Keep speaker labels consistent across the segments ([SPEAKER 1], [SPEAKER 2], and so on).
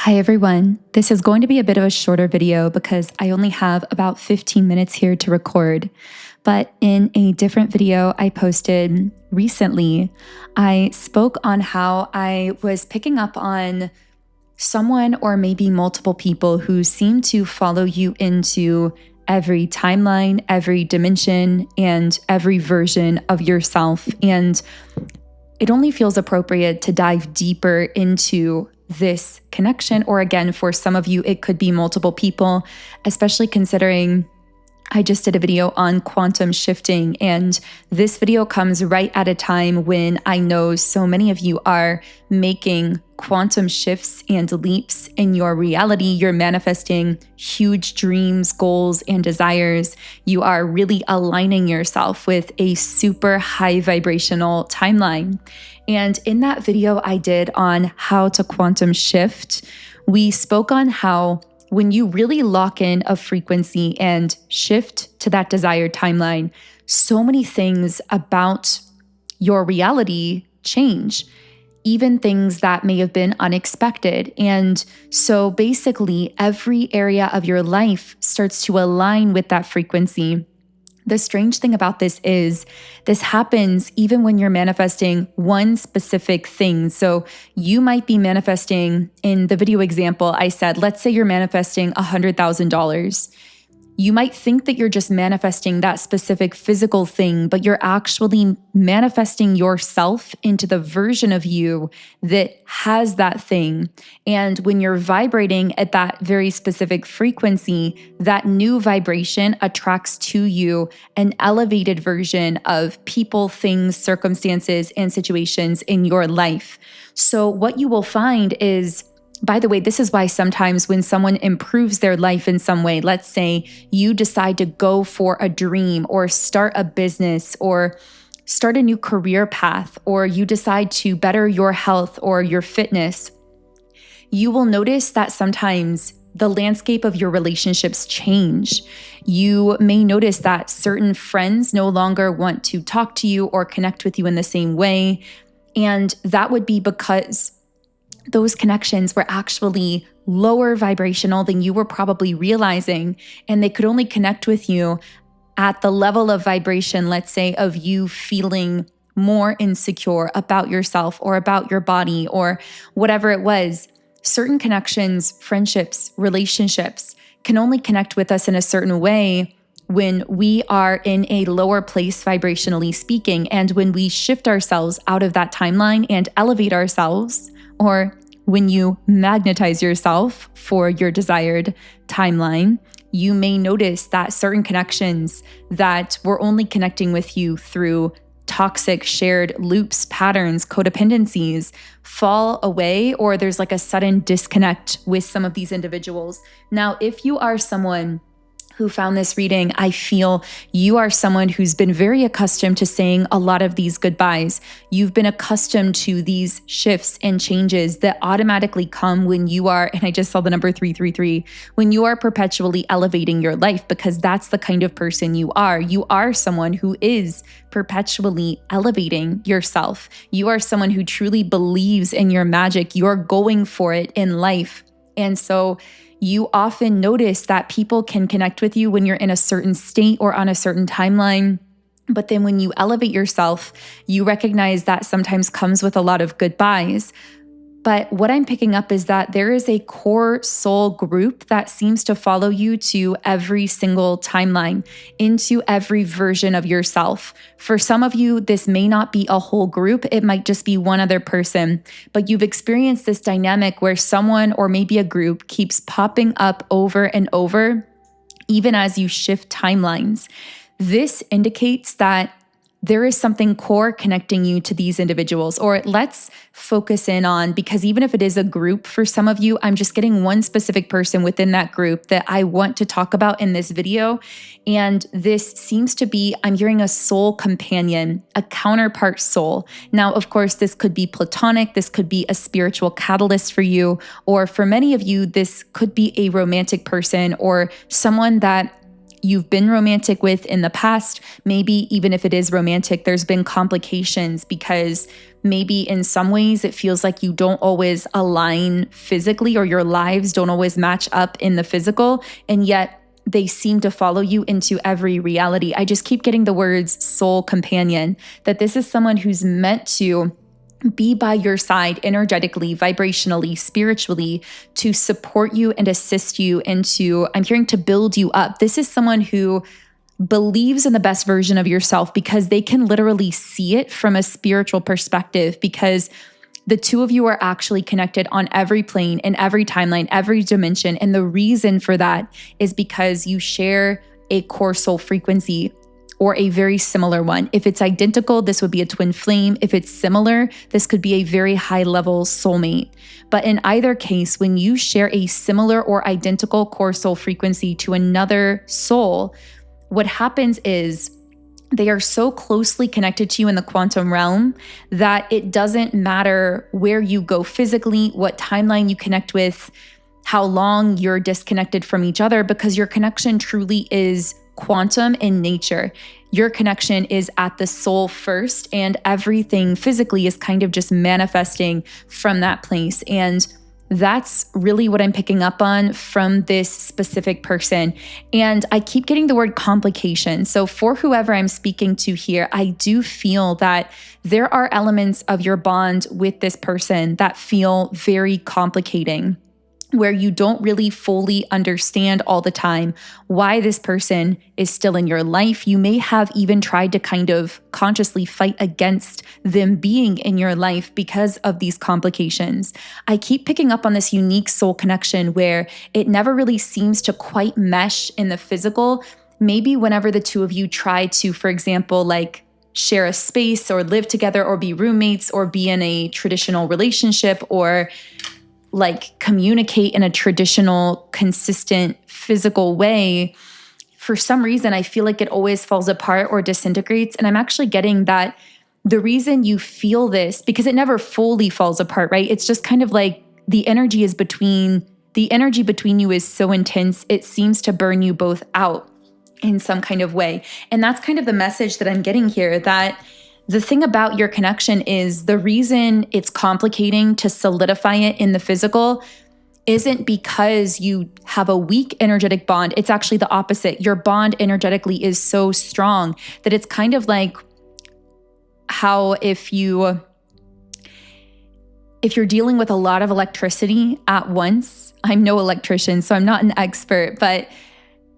[SPEAKER 1] Hi everyone. This is going to be a bit of a shorter video because I only have about 15 minutes here to record. But in a different video I posted recently, I spoke on how I was picking up on someone or maybe multiple people who seem to follow you into every timeline, every dimension, and every version of yourself. And it only feels appropriate to dive deeper into this connection, or again, for some of you, it could be multiple people, especially considering I just did a video on quantum shifting, and this video comes right at a time when I know so many of you are making quantum shifts and leaps in your reality. You're manifesting huge dreams, goals, and desires. You are really aligning yourself with a super high vibrational timeline. And in that video I did on how to quantum shift, we spoke on how when you really lock in a frequency and shift to that desired timeline, so many things about your reality change, even things that may have been unexpected. And so basically, every area of your life starts to align with that frequency. The strange thing about this is this happens even when you're manifesting one specific thing. So you might be manifesting, in the video example, I said, let's say you're manifesting $100,000. You might think that you're just manifesting that specific physical thing, but you're actually manifesting yourself into the version of you that has that thing. And when you're vibrating at that very specific frequency, that new vibration attracts to you an elevated version of people, things, circumstances, and situations in your life. So what you will find is, by the way, this is why sometimes when someone improves their life in some way, let's say you decide to go for a dream or start a business or start a new career path, or you decide to better your health or your fitness, you will notice that sometimes the landscape of your relationships change. You may notice that certain friends no longer want to talk to you or connect with you in the same way. And that would be because those connections were actually lower vibrational than you were probably realizing, and they could only connect with you at the level of vibration, let's say, of you feeling more insecure about yourself or about your body or whatever it was. Certain connections, friendships, relationships can only connect with us in a certain way when we are in a lower place vibrationally speaking, and when we shift ourselves out of that timeline and elevate ourselves, or when you magnetize yourself for your desired timeline, you may notice that certain connections that were only connecting with you through toxic shared loops, patterns, codependencies fall away, or there's like a sudden disconnect with some of these individuals. Now, if you are someone who found this reading, I feel you are someone who's been very accustomed to saying a lot of these goodbyes. You've been accustomed to these shifts and changes that automatically come when you are, and I just saw the number 333, when you are perpetually elevating your life, because that's the kind of person you are. You are someone who is perpetually elevating yourself. You are someone who truly believes in your magic. You're going for it in life. And so you often notice that people can connect with you when you're in a certain state or on a certain timeline. But then when you elevate yourself, you recognize that sometimes comes with a lot of goodbyes. But what I'm picking up is that there is a core soul group that seems to follow you to every single timeline, into every version of yourself. For some of you, this may not be a whole group. It might just be one other person. But you've experienced this dynamic where someone or maybe a group keeps popping up over and over, even as you shift timelines. This indicates that there is something core connecting you to these individuals. Or let's focus in on, because even if it is a group for some of you, I'm just getting one specific person within that group that I want to talk about in this video. And this seems to be, I'm hearing a soul companion, a counterpart soul. Now, of course, this could be platonic. This could be a spiritual catalyst for you. Or for many of you, this could be a romantic person or someone that you've been romantic with in the past. Maybe even if it is romantic, there's been complications because maybe in some ways it feels like you don't always align physically, or your lives don't always match up in the physical, and yet they seem to follow you into every reality. I just keep getting the words soul companion, that this is someone who's meant to be by your side energetically, vibrationally, spiritually, to support you and assist you, and I'm hearing, to build you up. This is someone who believes in the best version of yourself because they can literally see it from a spiritual perspective, because the two of you are actually connected on every plane, in every timeline, every dimension. And the reason for that is because you share a core soul frequency, or a very similar one. If it's identical, this would be a twin flame. If it's similar, this could be a very high level soulmate. But in either case, when you share a similar or identical core soul frequency to another soul, what happens is they are so closely connected to you in the quantum realm that it doesn't matter where you go physically, what timeline you connect with, how long you're disconnected from each other, because your connection truly is quantum in nature. Your connection is at the soul first, and everything physically is kind of just manifesting from that place. And that's really what I'm picking up on from this specific person. And I keep getting the word complication. So for whoever I'm speaking to here, I do feel that there are elements of your bond with this person that feel very complicating, where you don't really fully understand all the time why this person is still in your life. You may have even tried to kind of consciously fight against them being in your life because of these complications. I keep picking up on this unique soul connection where it never really seems to quite mesh in the physical. Maybe whenever the two of you try to, for example, like share a space or live together or be roommates or be in a traditional relationship, or like communicate in a traditional, consistent, physical way, for some reason, I feel like it always falls apart or disintegrates. And I'm actually getting that the reason you feel this, because it never fully falls apart, right? It's just kind of like the energy between you is so intense, it seems to burn you both out in some kind of way. And that's kind of the message that I'm getting here, that the thing about your connection is the reason it's complicating to solidify it in the physical isn't because you have a weak energetic bond. It's actually the opposite. Your bond energetically is so strong that it's kind of like how if you're dealing with a lot of electricity at once, I'm no electrician, so I'm not an expert, but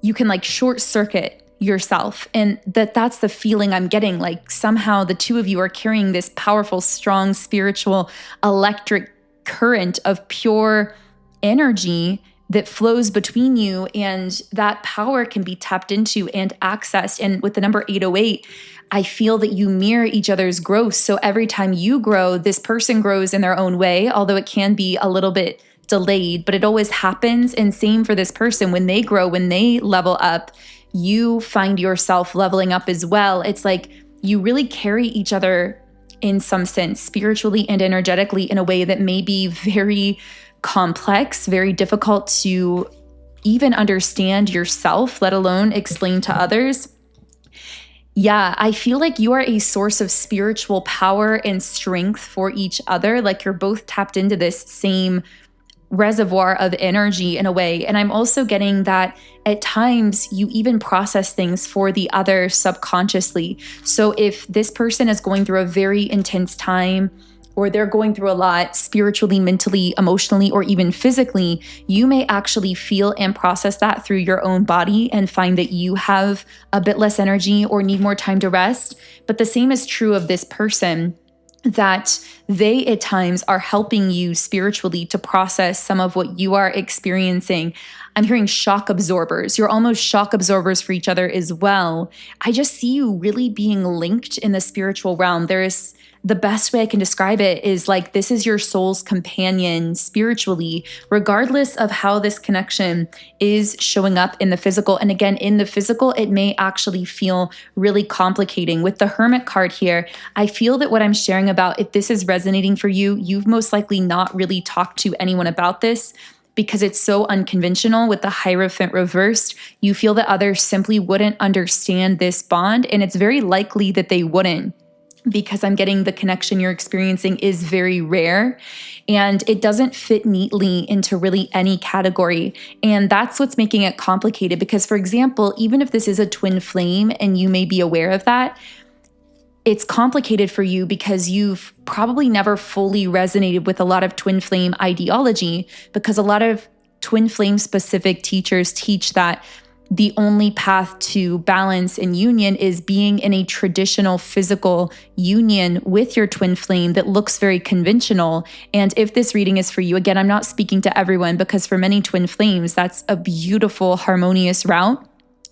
[SPEAKER 1] you can like short circuit yourself. And that's the feeling I'm getting. Like somehow the two of you are carrying this powerful, strong, spiritual, electric current of pure energy that flows between you. And that power can be tapped into and accessed. And with the number 808, I feel that you mirror each other's growth. So every time you grow, this person grows in their own way, although it can be a little bit delayed, but it always happens. And same for this person. When they grow, when they level up, you find yourself leveling up as well. It's like you really carry each other in some sense, spiritually and energetically, in a way that may be very complex, very difficult to even understand yourself, let alone explain to others. Yeah, I feel like you are a source of spiritual power and strength for each other. Like you're both tapped into this same reservoir of energy in a way. And I'm also getting that at times you even process things for the other subconsciously. So if this person is going through a very intense time, or they're going through a lot spiritually, mentally, emotionally, or even physically, you may actually feel and process that through your own body and find that you have a bit less energy or need more time to rest. But the same is true of this person, that they at times are helping you spiritually to process some of what you are experiencing. I'm hearing shock absorbers. You're almost shock absorbers for each other as well. I just see you really being linked in the spiritual realm. The best way I can describe it is like this is your soul's companion spiritually, regardless of how this connection is showing up in the physical. And again, in the physical, it may actually feel really complicating. With the Hermit card here, I feel that what I'm sharing about, if this is resonating for you, you've most likely not really talked to anyone about this, because it's so unconventional with the Hierophant reversed, you feel that others simply wouldn't understand this bond, and it's very likely that they wouldn't, because I'm getting the connection you're experiencing is very rare and it doesn't fit neatly into really any category. And that's what's making it complicated, because, for example, even if this is a twin flame and you may be aware of that, it's complicated for you because you've probably never fully resonated with a lot of twin flame ideology, because a lot of twin flame specific teachers teach that the only path to balance and union is being in a traditional physical union with your twin flame that looks very conventional. And if this reading is for you, again, I'm not speaking to everyone, because for many twin flames, that's a beautiful, harmonious route.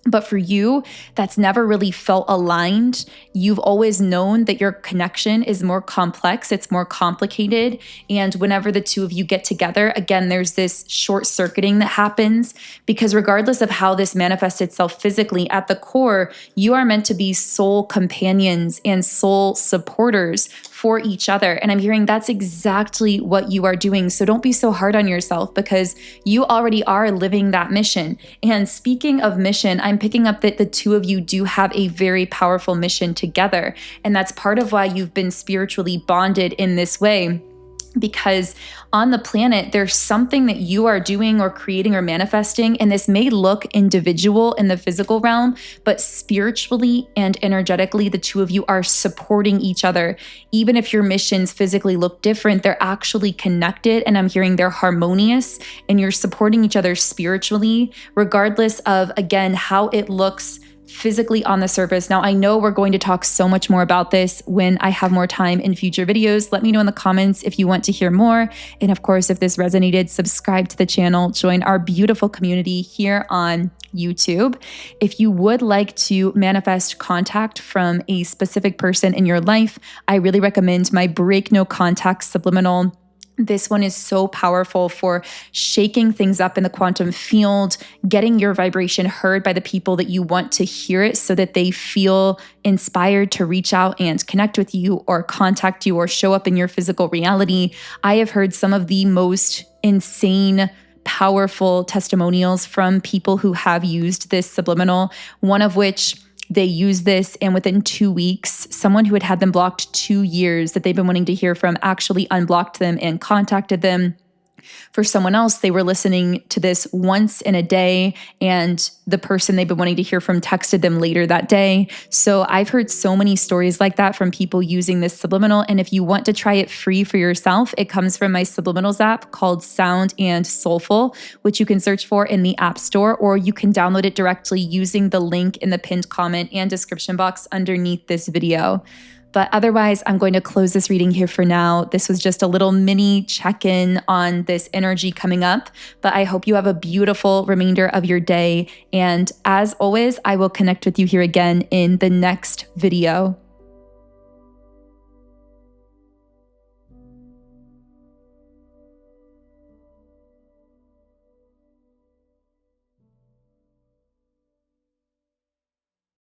[SPEAKER 1] But for you, that's never really felt aligned. You've always known that your connection is more complex, it's more complicated. And whenever the two of you get together, again, there's this short circuiting that happens, because regardless of how this manifests itself physically, at the core, you are meant to be soul companions and soul supporters for each other. And I'm hearing that's exactly what you are doing. So don't be so hard on yourself, because you already are living that mission. And speaking of mission, I'm picking up that the two of you do have a very powerful mission together. And that's part of why you've been spiritually bonded in this way. Because on the planet, there's something that you are doing or creating or manifesting, and this may look individual in the physical realm, but spiritually and energetically, the two of you are supporting each other. Even if your missions physically look different, they're actually connected, and I'm hearing they're harmonious, and you're supporting each other spiritually, regardless of, again, how it looks physically on the surface. Now, I know we're going to talk so much more about this when I have more time in future videos. Let me know in the comments if you want to hear more. And of course, if this resonated, subscribe to the channel, join our beautiful community here on YouTube. If you would like to manifest contact from a specific person in your life, I really recommend my Break No Contact Subliminal. This one is so powerful for shaking things up in the quantum field, getting your vibration heard by the people that you want to hear it, so that they feel inspired to reach out and connect with you or contact you or show up in your physical reality. I have heard some of the most insane, powerful testimonials from people who have used this subliminal, one of which they use this, and within 2 weeks, someone who had had them blocked 2 years that they've been wanting to hear from actually unblocked them and contacted them. For someone else, they were listening to this once in a day, and the person they've been wanting to hear from texted them later that day. So I've heard so many stories like that from people using this subliminal. And if you want to try it free for yourself, it comes from my Subliminals app called Sound and Soulful, which you can search for in the App Store, or you can download it directly using the link in the pinned comment and description box underneath this video. But otherwise, I'm going to close this reading here for now. This was just a little mini check-in on this energy coming up, but I hope you have a beautiful remainder of your day. And as always, I will connect with you here again in the next video.